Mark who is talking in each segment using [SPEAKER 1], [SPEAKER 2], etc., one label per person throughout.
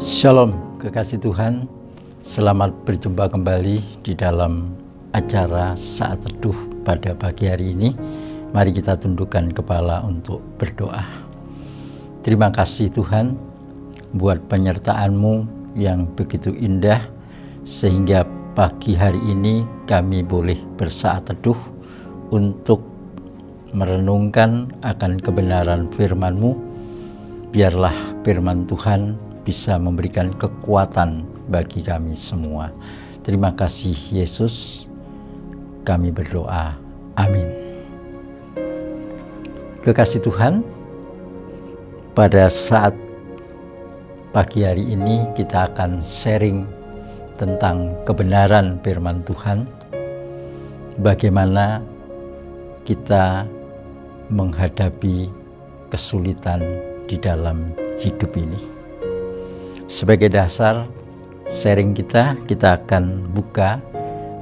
[SPEAKER 1] Shalom, kekasih Tuhan. Selamat berjumpa kembali di dalam acara Saat Teduh pada pagi hari ini. Mari kita tundukkan kepala untuk berdoa. Terima kasih Tuhan buat penyertaan-Mu yang begitu indah, sehingga pagi hari ini kami boleh bersaat teduh untuk merenungkan akan kebenaran firman-Mu. Biarlah firman Tuhan bisa memberikan kekuatan bagi kami semua. Terima kasih Yesus, kami berdoa. Amin. Kekasih Tuhan, pada saat pagi hari ini kita akan sharing tentang kebenaran firman Tuhan. Bagaimana kita menghadapi kesulitan di dalam hidup ini. Sebagai dasar sharing kita akan buka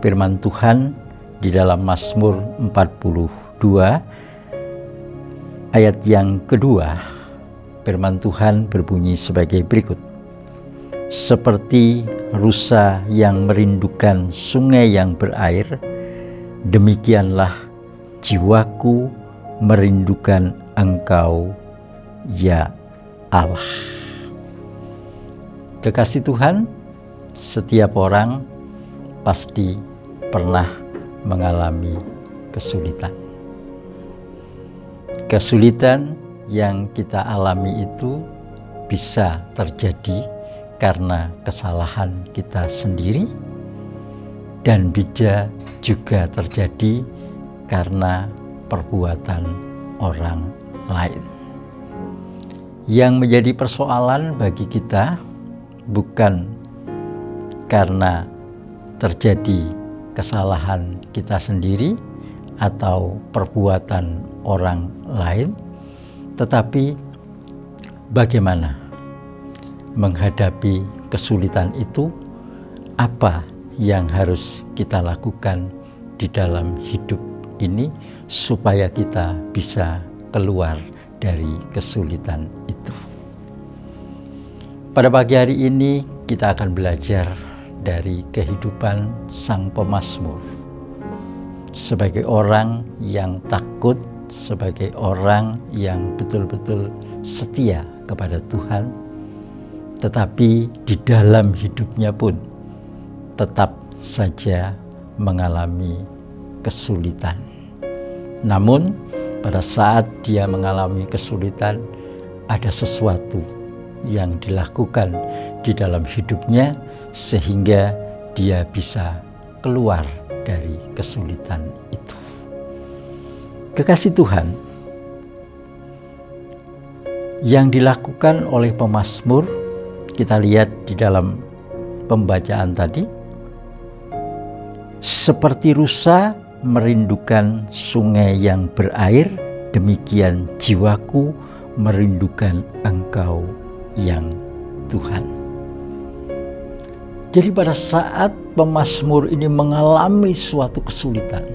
[SPEAKER 1] firman Tuhan di dalam Mazmur 42 ayat yang kedua. Firman Tuhan berbunyi sebagai berikut. Seperti rusa yang merindukan sungai yang berair, demikianlah jiwaku merindukan Engkau, ya Allah. Kekasih Tuhan, setiap orang pasti pernah mengalami kesulitan. Kesulitan yang kita alami itu bisa terjadi karena kesalahan kita sendiri, dan bisa juga terjadi karena perbuatan orang lain. Yang menjadi persoalan bagi kita bukan karena terjadi kesalahan kita sendiri atau perbuatan orang lain, tetapi bagaimana menghadapi kesulitan itu, apa yang harus kita lakukan di dalam hidup ini supaya kita bisa keluar dari kesulitan itu. Pada pagi hari ini kita akan belajar dari kehidupan sang pemazmur. Sebagai orang yang takut, sebagai orang yang betul-betul setia kepada Tuhan, tetapi di dalam hidupnya pun tetap saja mengalami kesulitan. Namun pada saat dia mengalami kesulitan, ada sesuatu yang dilakukan di dalam hidupnya sehingga dia bisa keluar dari kesulitan itu. Kekasih Tuhan, yang dilakukan oleh pemazmur, kita lihat di dalam pembacaan tadi, seperti rusa merindukan sungai yang berair, demikian jiwaku merindukan Engkau, yang Tuhan. Jadi pada saat pemazmur ini mengalami suatu kesulitan,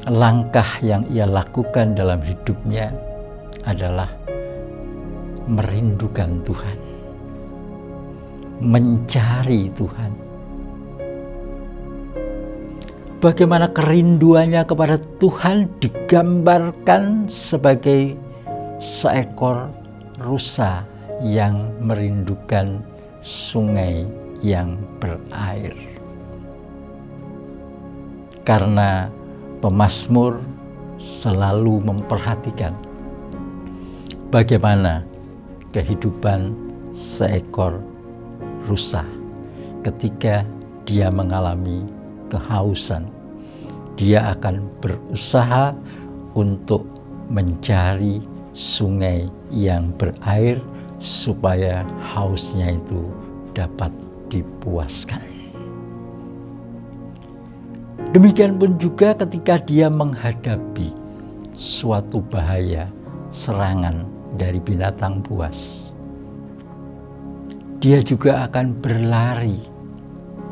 [SPEAKER 1] langkah yang ia lakukan dalam hidupnya adalah merindukan Tuhan, mencari Tuhan. Bagaimana kerinduannya kepada Tuhan digambarkan sebagai seekor rusa yang merindukan sungai yang berair. Karena pemazmur selalu memperhatikan bagaimana kehidupan seekor rusa ketika dia mengalami kehausan. Dia akan berusaha untuk mencari sungai yang berair supaya hausnya itu dapat dipuaskan. Demikian pun juga ketika dia menghadapi suatu bahaya, serangan dari binatang buas, dia juga akan berlari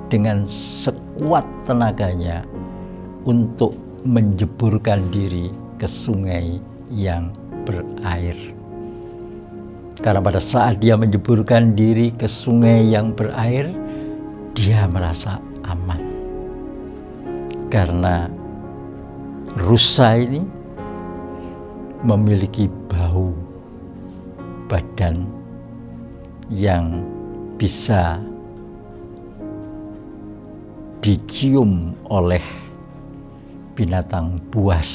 [SPEAKER 1] dengan sekuat tenaganya untuk menjeburkan diri ke sungai yang berair. Karena pada saat dia menjeburkan diri ke sungai yang berair, dia merasa aman. Karena rusa ini memiliki bau badan yang bisa dicium oleh binatang buas,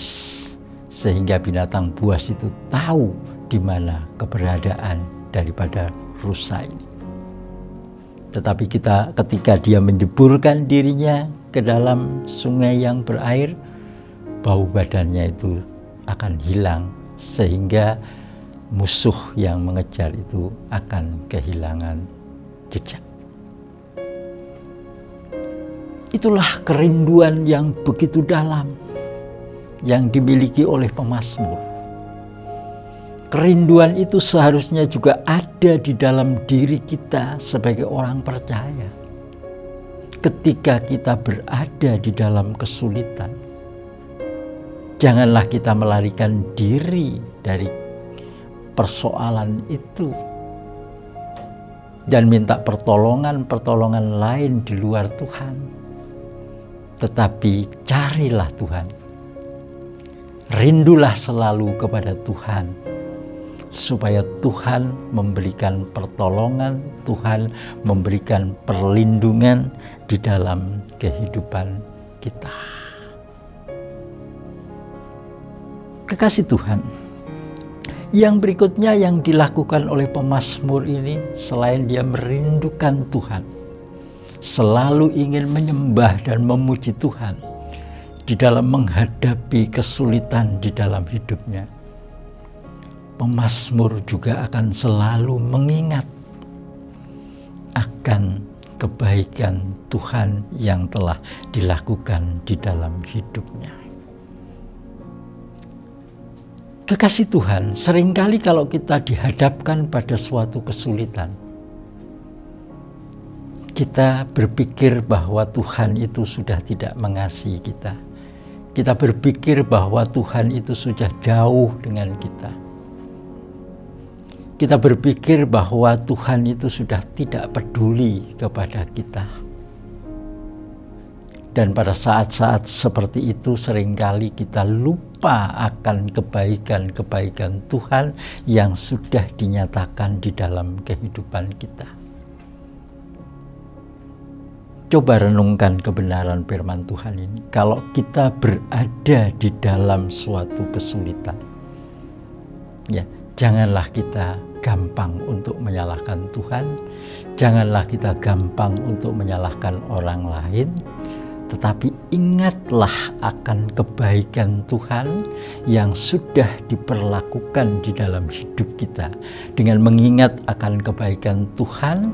[SPEAKER 1] sehingga binatang buas itu tahu di mana keberadaan daripada rusa ini. Tetapi ketika dia menjeburkan dirinya ke dalam sungai yang berair, bau badannya itu akan hilang, sehingga musuh yang mengejar itu akan kehilangan jejak. Itulah kerinduan yang begitu dalam yang dimiliki oleh pemazmur. Kerinduan itu seharusnya juga ada di dalam diri kita sebagai orang percaya. Ketika kita berada di dalam kesulitan, janganlah kita melarikan diri dari persoalan itu dan minta pertolongan lain di luar Tuhan. Tetapi carilah Tuhan. Rindulah selalu kepada Tuhan, supaya Tuhan memberikan pertolongan, Tuhan memberikan perlindungan di dalam kehidupan kita. Kekasih Tuhan, yang berikutnya yang dilakukan oleh pemazmur ini, selain dia merindukan Tuhan, selalu ingin menyembah dan memuji Tuhan di dalam menghadapi kesulitan di dalam hidupnya, pemazmur juga akan selalu mengingat akan kebaikan Tuhan yang telah dilakukan di dalam hidupnya. Kekasih Tuhan, seringkali kalau kita dihadapkan pada suatu kesulitan, kita berpikir bahwa Tuhan itu sudah tidak mengasihi kita. Kita berpikir bahwa Tuhan itu sudah jauh dengan kita. Kita berpikir bahwa Tuhan itu sudah tidak peduli kepada kita. Dan pada saat-saat seperti itu seringkali kita lupa akan kebaikan-kebaikan Tuhan yang sudah dinyatakan di dalam kehidupan kita. Coba renungkan kebenaran firman Tuhan ini. Kalau kita berada di dalam suatu kesulitan, ya, janganlah kita gampang untuk menyalahkan Tuhan, janganlah kita gampang untuk menyalahkan orang lain, tetapi ingatlah akan kebaikan Tuhan yang sudah diperlakukan di dalam hidup kita. Dengan mengingat akan kebaikan Tuhan,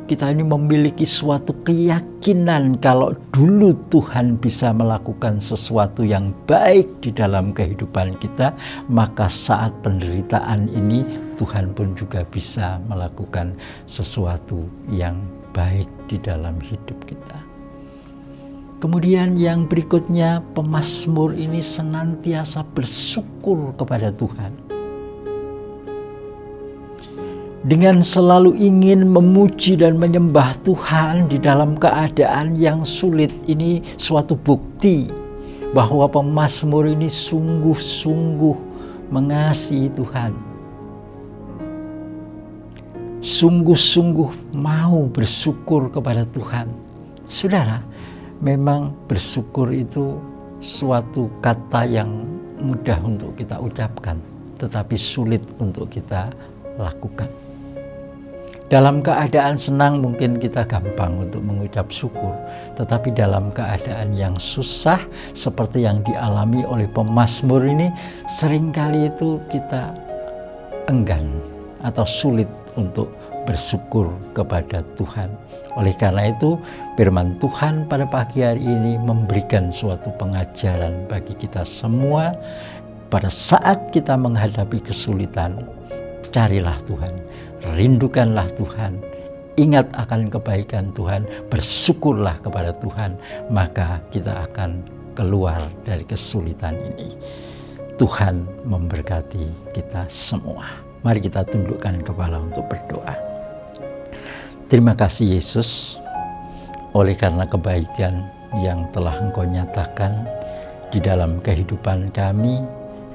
[SPEAKER 1] kita ini memiliki suatu keyakinan kalau dulu Tuhan bisa melakukan sesuatu yang baik di dalam kehidupan kita, maka saat penderitaan ini Tuhan pun juga bisa melakukan sesuatu yang baik di dalam hidup kita. Kemudian yang berikutnya, pemazmur ini senantiasa bersyukur kepada Tuhan. Dengan selalu ingin memuji dan menyembah Tuhan di dalam keadaan yang sulit, ini suatu bukti bahwa pemazmur ini sungguh-sungguh mengasihi Tuhan. Sungguh-sungguh mau bersyukur kepada Tuhan. Saudara, memang bersyukur itu suatu kata yang mudah untuk kita ucapkan, tetapi sulit untuk kita lakukan. Dalam keadaan senang mungkin kita gampang untuk mengucap syukur, tetapi dalam keadaan yang susah seperti yang dialami oleh pemazmur ini, seringkali itu kita enggan atau sulit untuk bersyukur kepada Tuhan. Oleh karena itu, firman Tuhan pada pagi hari ini memberikan suatu pengajaran bagi kita semua. Pada saat kita menghadapi kesulitan, carilah Tuhan, rindukanlah Tuhan, ingat akan kebaikan Tuhan, bersyukurlah kepada Tuhan, maka kita akan keluar dari kesulitan ini. Tuhan memberkati kita semua. Mari kita tundukkan kepala untuk berdoa. Terima kasih Yesus, oleh karena kebaikan yang telah Engkau nyatakan di dalam kehidupan kami.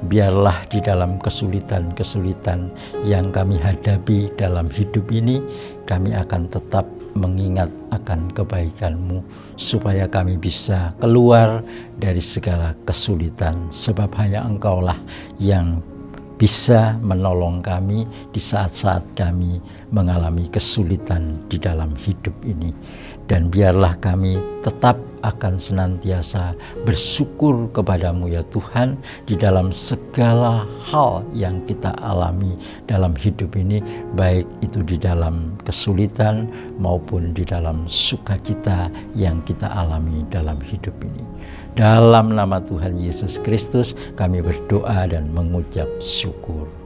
[SPEAKER 1] Biarlah di dalam kesulitan-kesulitan yang kami hadapi dalam hidup ini, kami akan tetap mengingat akan kebaikan-Mu, supaya kami bisa keluar dari segala kesulitan, sebab hanya Engkaulah yang bisa menolong kami di saat-saat kami mengalami kesulitan di dalam hidup ini. Dan biarlah kami tetap akan senantiasa bersyukur kepadamu ya Tuhan, di dalam segala hal yang kita alami dalam hidup ini, baik itu di dalam kesulitan maupun di dalam sukacita yang kita alami dalam hidup ini. Dalam nama Tuhan Yesus Kristus kami berdoa dan mengucap syukur.